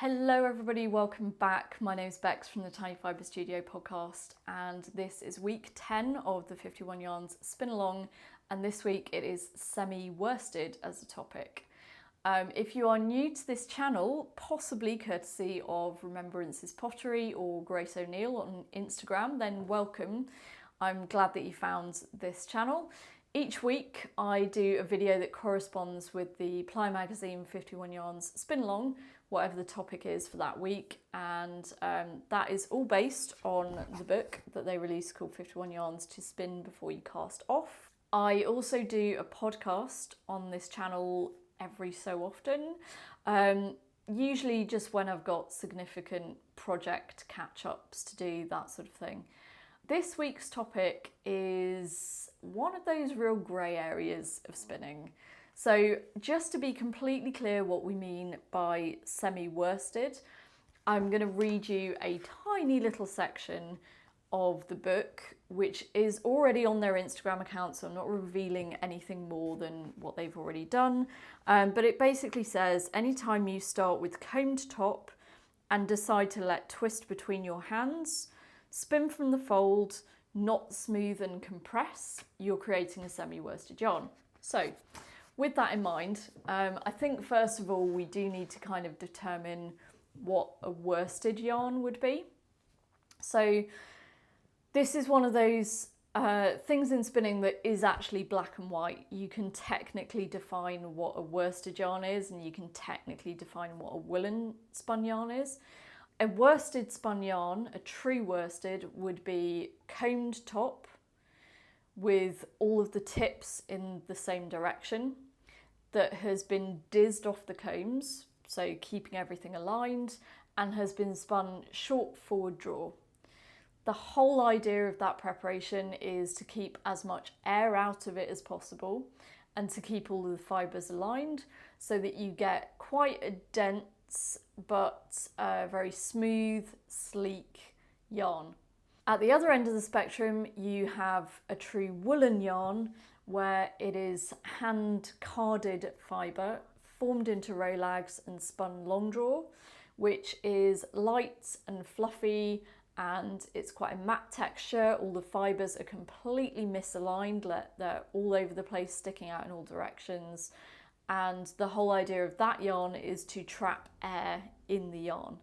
Hello everybody, welcome back. My name's Bex from the Tiny Fibre Studio podcast, and this is week 10 of the 51 Yarns Spin Along, and this week it is semi-worsted as a topic. If you are new to this channel, possibly courtesy of Remembrance's Pottery or Grace O'Neill on Instagram, then welcome. I'm glad that you found this channel. Each week I do a video that corresponds with the Ply Magazine 51 Yarns Spin Along, whatever the topic is for that week, and that is all based on the book that they released called 51 Yarns to Spin Before You Cast Off. I also do a podcast on this channel every so often, usually just when I've got significant project catch-ups to do, that sort of thing. This week's topic is one of those real grey areas of spinning. So just to be completely clear what we mean by semi-worsted, I'm going to read you a tiny little section of the book, which is already on their Instagram account, so I'm not revealing anything more than what they've already done. But it basically says, anytime you start with combed top and decide to let twist between your hands, spin from the fold, not smooth and compress, you're creating a semi-worsted yarn. So with that in mind, I think first of all we do need to kind of determine what a worsted yarn would be. So this is one of those things in spinning that is actually black and white. You can technically define what a worsted yarn is, and you can technically define what a woolen spun yarn is. A worsted spun yarn, a true worsted, would be combed top with all of the tips in the same direction, that has been dizzed off the combs, so keeping everything aligned, and has been spun short forward draw. The whole idea of that preparation is to keep as much air out of it as possible and to keep all of the fibres aligned so that you get quite a dense but very smooth, sleek yarn. At the other end of the spectrum, you have a true woolen yarn where it is hand carded fibre formed into rolags and spun long draw, which is light and fluffy, and it's quite a matte texture. All the fibres are completely misaligned, they're all over the place, sticking out in all directions. And the whole idea of that yarn is to trap air in the yarn.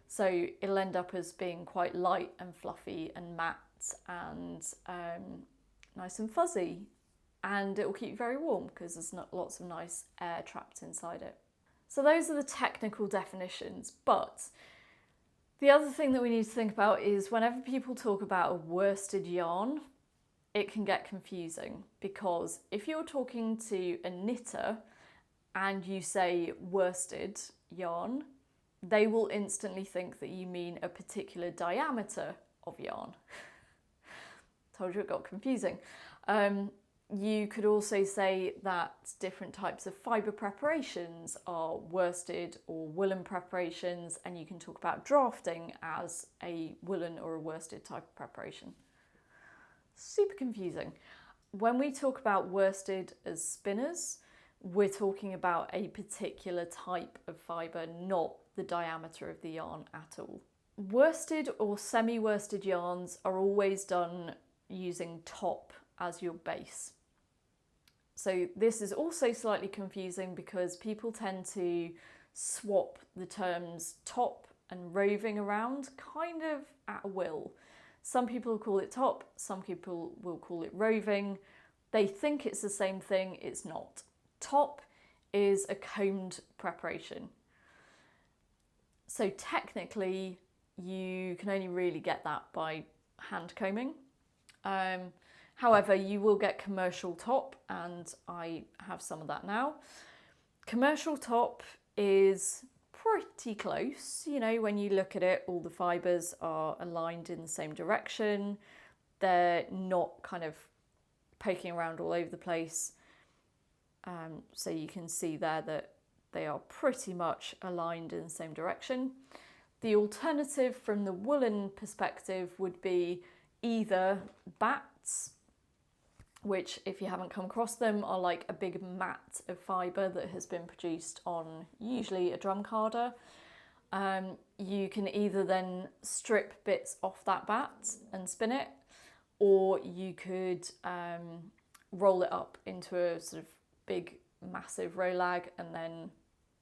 So it'll end up as being quite light and fluffy and matte and nice and fuzzy. And it will keep you very warm because there's not lots of nice air trapped inside it. So those are the technical definitions. But the other thing that we need to think about is whenever people talk about a worsted yarn, it can get confusing, because if you're talking to a knitter and you say worsted yarn, they will instantly think that you mean a particular diameter of yarn. Told you it got confusing. You could also say that different types of fibre preparations are worsted or woolen preparations, and you can talk about drafting as a woolen or a worsted type of preparation. Super confusing. When we talk about worsted as spinners, we're talking about a particular type of fibre, not the diameter of the yarn at all. Worsted or semi-worsted yarns are always done using top as your base. So this is also slightly confusing because people tend to swap the terms top and roving around kind of at will. Some people call it top, some people will call it roving. They think it's the same thing, it's not. Top is a combed preparation. So technically you can only really get that by hand combing. However, you will get commercial top, and I have some of that now. Commercial top is pretty close. You know, when you look at it, all the fibres are aligned in the same direction. They're not kind of poking around all over the place. So you can see there that they are pretty much aligned in the same direction. The alternative from the woolen perspective would be either bats, which, if you haven't come across them, are like a big mat of fibre that has been produced on usually a drum carder, You can either then strip bits off that bat and spin it, or you could roll it up into a sort of big massive rolag and then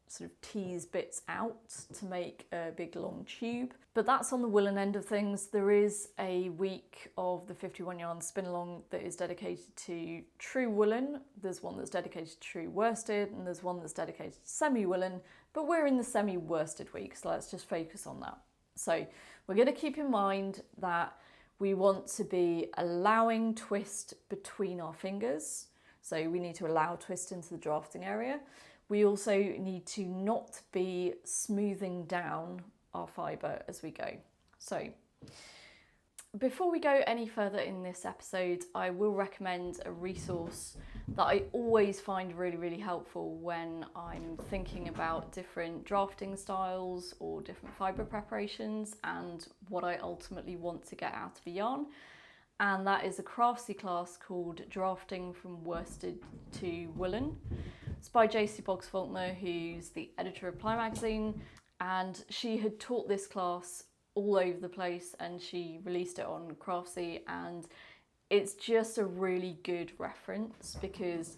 sort of tease bits out to make a big long tube. But that's on the woolen end of things. There is a week of the 51 yarn spin along that is dedicated to true woolen. There's one that's dedicated to true worsted, and there's one that's dedicated to semi-woolen, but we're in the semi-worsted week, so let's just focus on that. So we're going to keep in mind that we want to be allowing twist between our fingers. So we need to allow twist into the drafting area. We also need to not be smoothing down our fibre as we go. So before we go any further in this episode, I will recommend a resource that I always find really, really helpful when I'm thinking about different drafting styles or different fibre preparations and what I ultimately want to get out of a yarn. And that is a Craftsy class called Drafting from Worsted to Woollen. It's by JC Boggs-Faulkner, who's the editor of Ply magazine, and she had taught this class all over the place and she released it on Craftsy, and it's just a really good reference because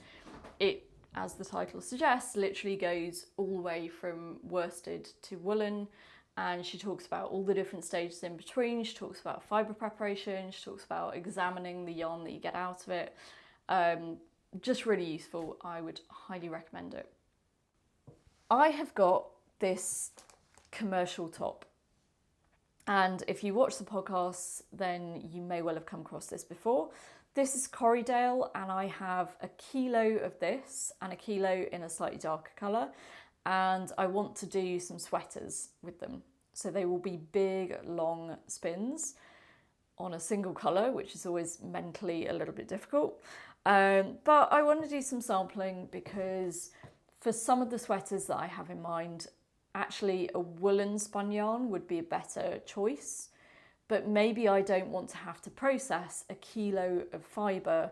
it, as the title suggests, literally goes all the way from worsted to woolen. And she talks about all the different stages in between. She talks about fibre preparation. She talks about examining the yarn that you get out of it. Just really useful. I would highly recommend it. I have got this commercial top. And if you watch the podcast, then you may well have come across this before. This is Corriedale, and I have a kilo of this and a kilo in a slightly darker colour. And I want to do some sweaters with them. So they will be big, long spins on a single colour, which is always mentally a little bit difficult. But I want to do some sampling because for some of the sweaters that I have in mind, actually a woolen spun yarn would be a better choice. But maybe I don't want to have to process a kilo of fibre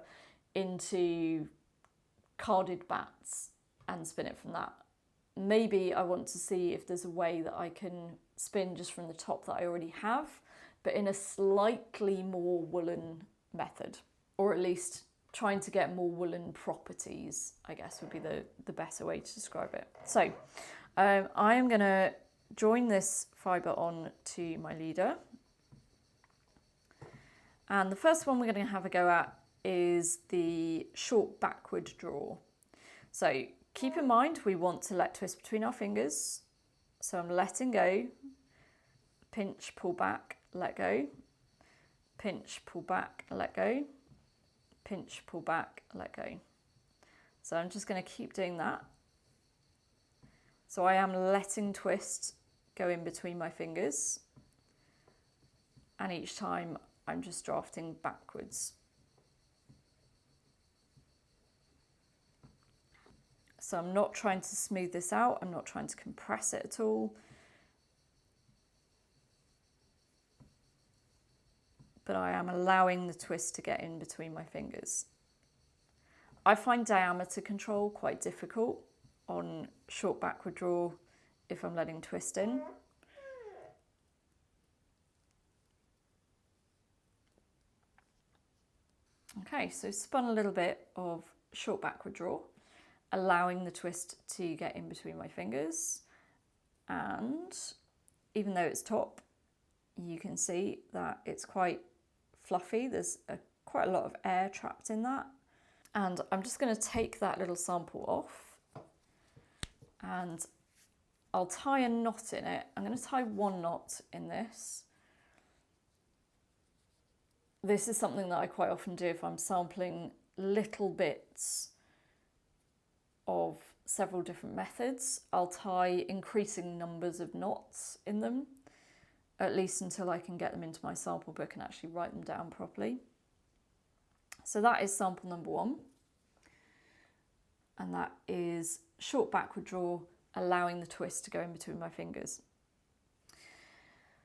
into carded bats and spin it from that. Maybe I want to see if there's a way that I can spin just from the top that I already have, but in a slightly more woolen method, or at least trying to get more woolen properties, I guess would be the better way to describe it. So I am going to join this fibre on to my leader. And the first one we're going to have a go at is the short backward draw. So keep in mind, we want to let twist between our fingers. So I'm letting go, pinch, pull back, let go, pinch, pull back, let go, pinch, pull back, let go. So I'm just going to keep doing that. So I am letting twist go in between my fingers. And each time I'm just drafting backwards. So I'm not trying to smooth this out, I'm not trying to compress it at all. But I am allowing the twist to get in between my fingers. I find diameter control quite difficult on short backward draw if I'm letting twist in. Okay, so spun a little bit of short backward draw, allowing the twist to get in between my fingers. And even though it's top, you can see that it's quite fluffy. There's quite a lot of air trapped in that. And I'm just going to take that little sample off and I'll tie a knot in it. I'm going to tie one knot in this. This is something that I quite often do if I'm sampling little bits of several different methods. I'll tie increasing numbers of knots in them, at least until I can get them into my sample book and actually write them down properly. So that is sample number one. And that is short backward draw, allowing the twist to go in between my fingers.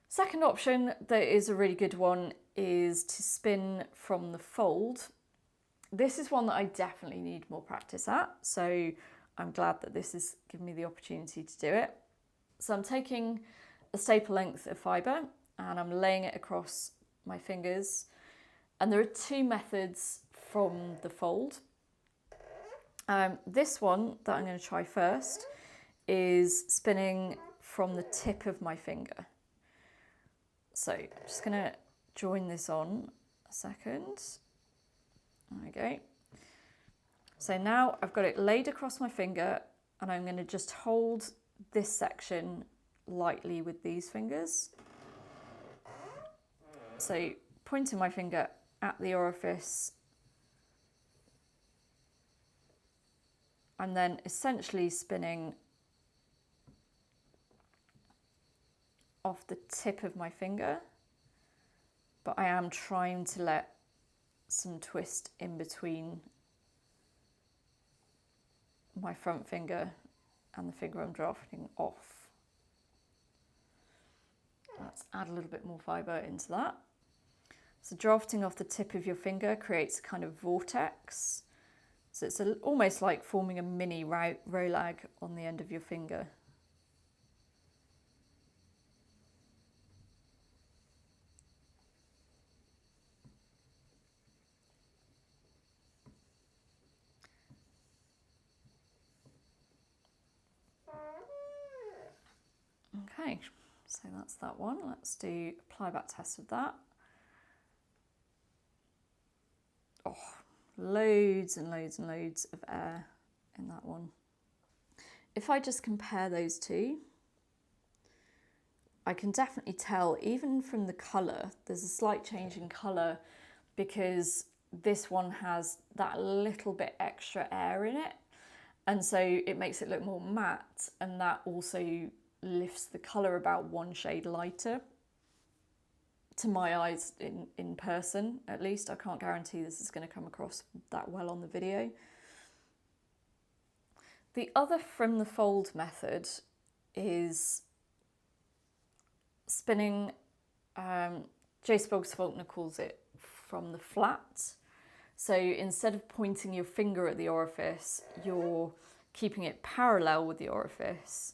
Second option that is a really good one is to spin from the fold. This is one that I definitely need more practice at, so I'm glad that this has given me the opportunity to do it. So I'm taking a staple length of fibre and I'm laying it across my fingers. And there are two methods from the fold. This one that I'm going to try first is spinning from the tip of my finger. So I'm just going to join this on a second. There we go. So now I've got it laid across my finger and I'm going to just hold this section lightly with these fingers. So pointing my finger at the orifice, I'm then essentially spinning off the tip of my finger, but I am trying to let some twist in between my front finger and the finger I'm drafting off. Let's add a little bit more fibre into that. So drafting off the tip of your finger creates a kind of vortex. So it's almost like forming a mini rolag on the end of your finger. Okay, so that's that one. Let's do a ply back test of that. Oh, loads and loads and loads of air in that one. If I just compare those two, I can definitely tell, even from the colour, there's a slight change in colour because this one has that little bit extra air in it. And so it makes it look more matte, and that also lifts the colour about one shade lighter. To my eyes, in person at least. I can't guarantee this is going to come across that well on the video. The other from the fold method is spinning, J. Faulkner calls it from the flat. So instead of pointing your finger at the orifice, you're keeping it parallel with the orifice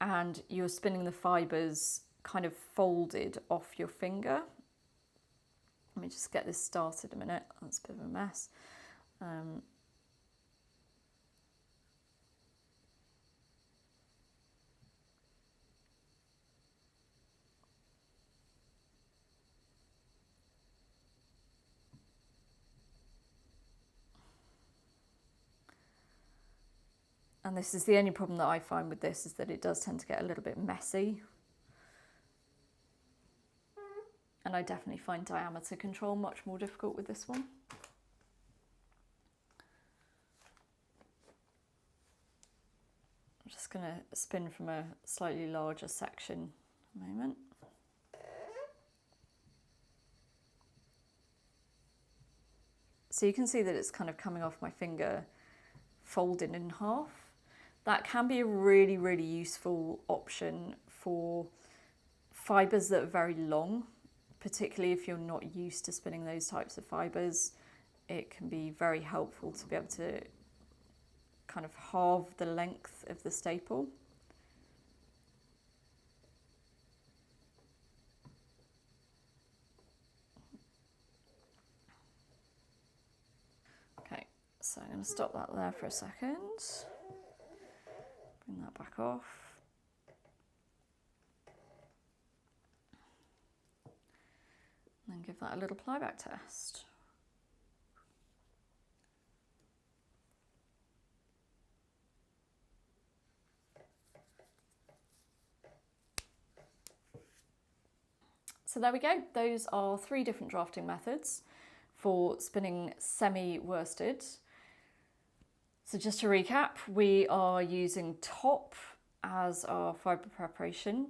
and you're spinning the fibres kind of folded off your finger. Let me just get this started a minute. That's a bit of a mess. And this is the only problem that I find with this, is that it does tend to get a little bit messy. And I definitely find diameter control much more difficult with this one. I'm just going to spin from a slightly larger section a moment. So you can see that it's kind of coming off my finger, folded in half. That can be a really, really useful option for fibres that are very long, particularly if you're not used to spinning those types of fibres. It can be very helpful to be able to kind of halve the length of the staple. Okay, so I'm going to stop that there for a second. Bring that back off. And then give that a little ply back test. So there we go. Those are 3 different drafting methods for spinning semi-worsted. So just to recap, we are using top as our fibre preparation,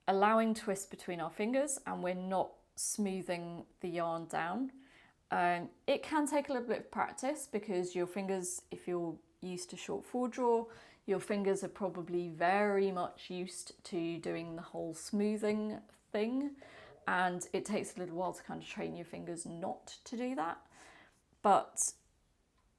allowing twist between our fingers, and we're not smoothing the yarn down. It can take a little bit of practice because your fingers, if you're used to short forward draw, your fingers are probably very much used to doing the whole smoothing thing, and it takes a little while to kind of train your fingers not to do that. But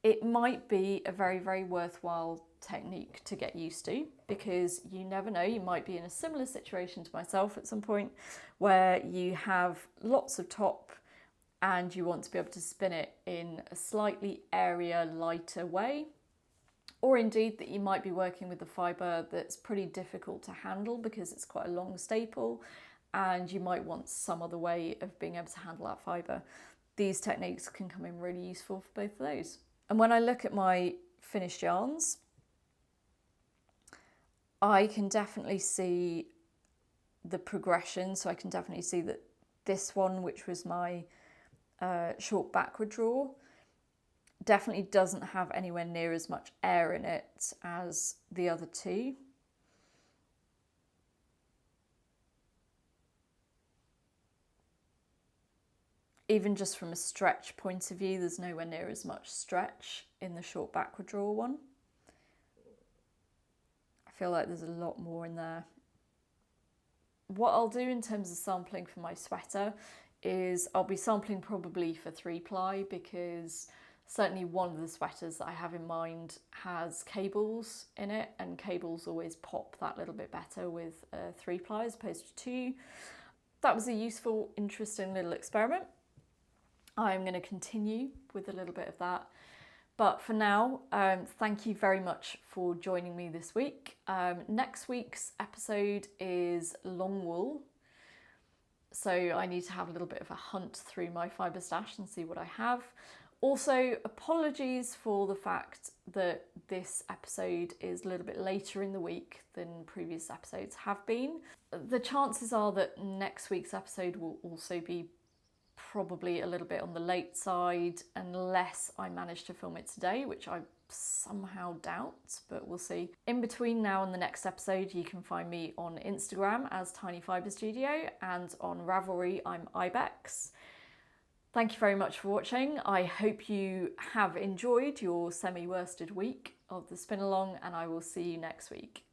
It might be a very, very worthwhile technique to get used to, because you never know, you might be in a similar situation to myself at some point where you have lots of top and you want to be able to spin it in a slightly airier, lighter way. Or indeed that you might be working with a fibre that's pretty difficult to handle because it's quite a long staple, and you might want some other way of being able to handle that fibre. These techniques can come in really useful for both of those. And when I look at my finished yarns, I can definitely see the progression. So I can definitely see that this one, which was my short backward draw, definitely doesn't have anywhere near as much air in it as the other two. Even just from a stretch point of view, there's nowhere near as much stretch in the short backward draw one. I feel like there's a lot more in there. What I'll do in terms of sampling for my sweater is I'll be sampling probably for 3-ply, because certainly one of the sweaters that I have in mind has cables in it, and cables always pop that little bit better with 3-ply as opposed to 2. That was a useful, interesting little experiment. I'm going to continue with a little bit of that. But for now, thank you very much for joining me this week. Next week's episode is long wool. So I need to have a little bit of a hunt through my fibre stash and see what I have. Also, apologies for the fact that this episode is a little bit later in the week than previous episodes have been. The chances are that next week's episode will also be probably a little bit on the late side, unless I manage to film it today, which I somehow doubt, but we'll see. In between now and the next episode, you can find me on Instagram as Tiny Fibre Studio, and on Ravelry I'm Ibex. Thank you very much for watching. I hope you have enjoyed your semi-worsted week of the spin along, and I will see you next week.